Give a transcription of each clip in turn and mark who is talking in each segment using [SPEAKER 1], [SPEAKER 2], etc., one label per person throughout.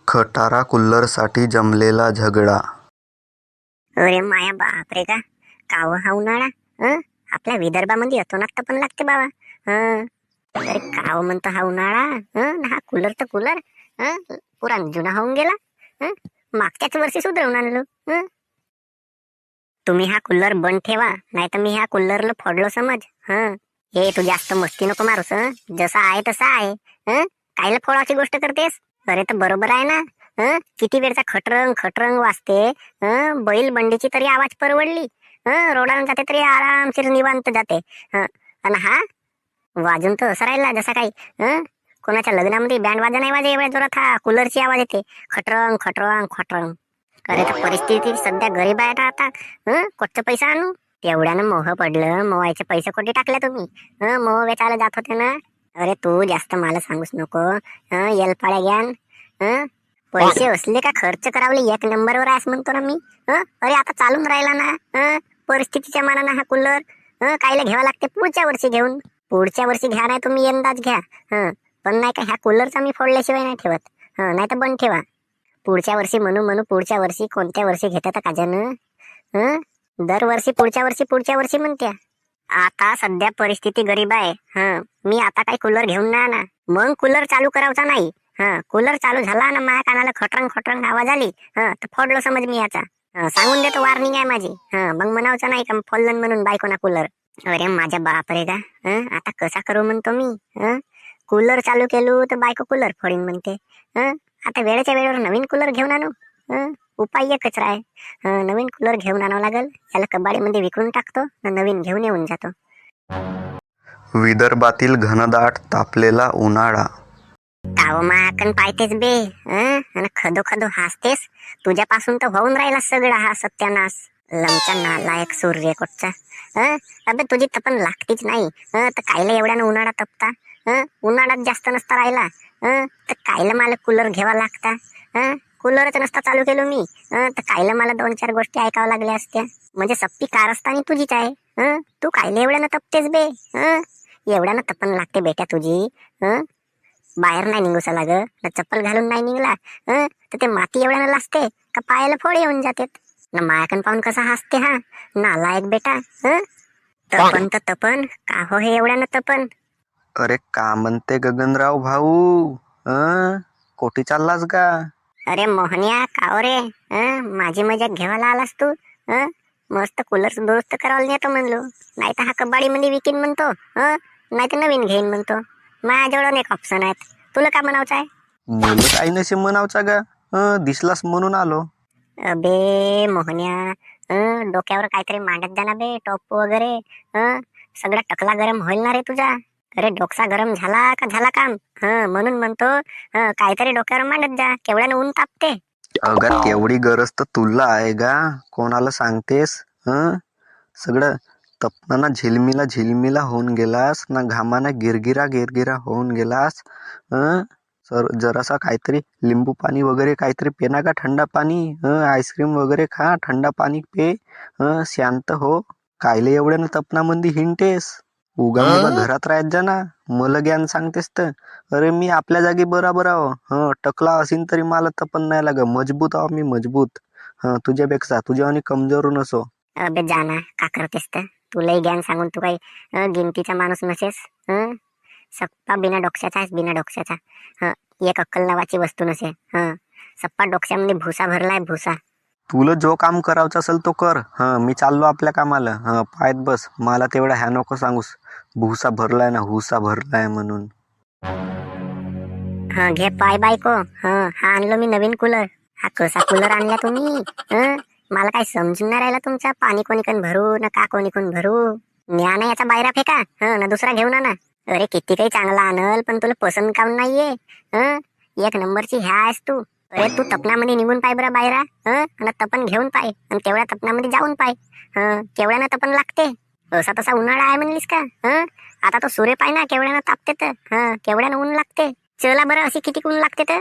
[SPEAKER 1] खटारा कूलरसाठी जमलेला झगडा.
[SPEAKER 2] अरे माया बापरे का काव हा उन्हाळा. आपल्या विदर्भामध्ये अतोनात पण लागते बाबा. अरे काव म्हणतो हा उन्हाळा. हा कूलर तर कूलर पुरा जुना होऊन गेला. मागच्याच वर्षी सुधरवून आणलो. तुम्ही हा कूलर बंद ठेवा, नाही तर मी ह्या कूलरला फोडलो समज. हे तू जास्त मस्ती नको मारूस. जसा आहे तसा आहे. कायला फोडाची गोष्ट करतेस? अरे तर बरोबर आहे ना. किती वेळचा खटरंग खटरंग वाजते. बैल बंडीची तरी आवाज परवडली. रोडाने जाते तरी आरामशीर निवांत जाते. आणि हा वाजून तर असं राहिला जसा काही कोणाच्या लग्नामध्ये बँड वाजा नाही वाजे एवढ्या जोरात हा कूलरची आवाज येते. खटरंग खटरंग खटरंग. अरे तर परिस्थिती सध्या गरीब आहे आता. कोटचा पैसा आणू? तेवढ्यानं मोह पडलं. मोहायचे पैसे कोटी टाकले तुम्ही? मोह वेचायला जात होते ना. अरे तू जास्त मला सांगूच नको. येलपाड्या ज्ञान. पैसे असले का खर्च करावले एक नंबरवर आहेस म्हणतो ना मी. अरे आता चालून राहिला ना. परिस्थितीच्या मानानं हा कूलर कायला घ्यावा लागते पुढच्या वर्षी घेऊन. पुढच्या वर्षी घ्या नाही तुम्ही यंदाच घ्या. पण नाही का ह्या कूलरचा मी फोडल्याशिवाय नाही ठेवत. नाही तर बंद ठेवा. पुढच्या वर्षी म्हणू पुढच्या वर्षी कोणत्या वर्षी घेतात काजानं. दरवर्षी पुढच्या वर्षी म्हणत्या. आता सध्या परिस्थिती गरीब आहे. मी आता काही कूलर घेऊन नाही ना. मग कूलर चालू करायचा नाही. कूलर चालू झाला ना माझ्या कानाला खटरंग खटरंग आवाज आली तर फोडलो समज मी याचा. सांगून देतो, वॉर्निंग आहे माझी. मग म्हणावचं नाही का फोडलं म्हणून बायकोना कूलर. अरे माझ्या बापरे का. आता कसा करू म्हणतो मी. कूलर चालू केलो तर बायको कूलर फोडीन म्हणते. आता वेळेच्या वेळेवर नवीन कूलर घेऊन आणू. उपाय एकच आहे. नवीन कूलर घेऊन आणावं लागल. याला कबाडीमध्ये विकून टाकतो, नवीन घेऊन येऊन जातो.
[SPEAKER 1] विदर्भातील घनदाट तापलेला उन्हाळा.
[SPEAKER 2] काव माकन पायतेच बे. आणि खदो खदो हसतेस. तुझ्यापासून तर होऊन राहिला सगळा हा सत्यानाश. लमचा नालायक सूर्यकोटचा. अबे तुझी तपन लागतीच नाही. तर कायला एवढ्यानं उन्हाळा तपता. उन्हाळ्यात जास्त नसता राहिला. तर कायला मला कूलर घ्यावा लागता. कूलरच नसता चालू केलो मी. तर कायला मला 2-4 गोष्टी ऐकाव्या लागल्या असत्या. म्हणजे सप्पी कारस्थानी तुझीच आहे. तू कायला एवढ्यानं तपतेस बे. एवढ्यानं तपन लागते बेट्या तुझी. बाहेर नाही निघूसा लाग. चप्पल घालून नाही निघला तर ते माती एवढ्यानं लाजते का पायाला फोड येऊन जातात. ना मायाकन पाहून कसा हसते हा नालायक बेटा. तपन तर तपन का हो हे एवढ्यानं तपन.
[SPEAKER 1] अरे का म्हणते गगनराव भाऊ. कोठी चाललास का?
[SPEAKER 2] अरे मोहनिया काव रे. माझी मजाक घेवायला आलास तू. मस्त कूलर दुरुस्त करायला नेतो म्हणलो. नाही तर हा कबाडी मध्ये विकीन म्हणतो. नाही तर नवीन घेईन म्हणतो. माझ्याजवळ एक ऑप्शन आहेत. तुला का म्हणावचं आहे?
[SPEAKER 1] मुलं काही नसे म्हणावचा गा. दिसलास म्हणून आलो.
[SPEAKER 2] अबे मोहनिया डोक्यावर काहीतरी मांडत जा ना बे, टोप वगैरे. सगळा टकला गरम होईल ना रे तुझा. अरे डोकसा गरम झाला का झाला काम. म्हणून म्हणतो काहीतरी डोक्यावर मांडत जा. केवढ्यानं ऊन तापते.
[SPEAKER 1] अगा तेवढी गरज तर तुला आहे गा. कोणाला सांगतेस? सगळं तपनाना झिलमिला झिलमिला होऊन गेलास ना. घामाना गिरगिरा गिरगिरा होऊन गेलास. जरासा काहीतरी लिंबू पाणी वगैरे काहीतरी पेना का थंडा पाणी. आईस्क्रीम वगैरे खा, थंडा पाणी पे. शांत हो. कायले एवढ्यानं तपनामंदी हिंडतेस? उगा मुगा घरात राहत जा ना. मला ज्ञान सांगतेस तर. अरे मी आपल्या जागी बराबर आहो. टकला असीन तरी मला तपन नाही लाग. मजबूत आहो मी, मजबूत. तुझ्यापेक्षा तुझ्या आणि कमजोर नसो.
[SPEAKER 2] अबे जाना का करतेस तर. तुलाही ज्ञान सांगून तू काही गिनतीचा माणूस नसेस. सप्पा बिना डोक्याचा आहेस, बिना डोक्याचा. एक अक्कल नावाची वस्तू नसे. सप्पा डोक्यामध्ये भुसा भरलाय भुसा.
[SPEAKER 1] तुला जो काम करावचं असेल तो कर. मी चाललो आपल्या कामाला. पायत बस. मला तेवढा ह्या नको सांगूस. भुसा भरलाय ना, हुसा भरलाय म्हणून.
[SPEAKER 2] घे पाय बायको. हा आणलो मी नवीन कूलर. हा कसा कूलर आणला तुम्ही? मला काही समजून नाही राहिला तुमचा. पाणी कोणीकन भरू ना का कोणीकून भरू. न्या ना याचा बायरा फेका. ना दुसरा घेऊन आणा. अरे किती काही चांगला आणल पण तुला पसंत काऊन नाहीये. एक नंबरची ह्या आहेस तू. अरे तू तपनामध्ये निघून पाय बरं बायरा. आणि तपन घेऊन पाय आणि तेवढ्या तपनामध्ये जाऊन पाय. केवढ्यानं तपन लागते. असा तसा उन्हाळा आहे म्हणलीस का. आता तो सूर्य पाय ना केवढ्यानं तापते तर. केवढ्यानं ऊन लागते. चला बरं अशी किती ऊन लागते तर.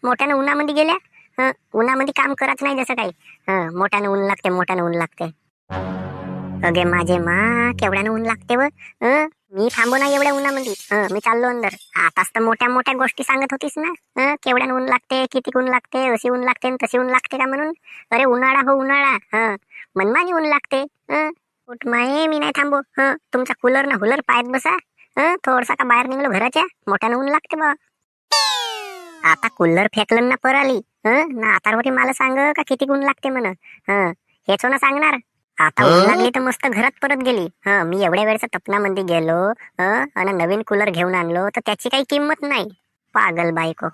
[SPEAKER 2] मोठ्यानं उन्हामध्ये गेल्या. उन्हामध्ये काम करत नाही जसं काही. मोठ्यानं ऊन लागते, मोठ्यानं ऊन लागते. अगे माझे मा केवढ्यानं ऊन लागते व. मी थांबू ना एवढ्या उन्हामध्ये. मी चाललो अंदर. आताच तर मोठ्या मोठ्या गोष्टी सांगत होतीस ना. केवढ्यान ऊन लागते, किती ऊन लागते, अशी ऊन लागते आणि तशी ऊन लागते का म्हणून. अरे उन्हाळा हो उन्हाळा. मनमानी ऊन लागते. उठ माये, मी नाही थांबू. तुमचा कूलर ना हुलर पायत बसा. थोडसा का बाहेर निघलो घराच्या, मोठ्यानं ऊन लागते बा. आता कूलर फेकलं ना पराली. ना आता वरी मला सांग का किती ऊन लागते म्हण. हेच ना सांगणार. आता ऊन लागली तर मस्त घरात परत गेली. मी एवढ्या वेळचा तपनामध्ये गेलो आणि नवीन कूलर घेऊन आणलो तर त्याची काही किंमत नाही. पागल बायको.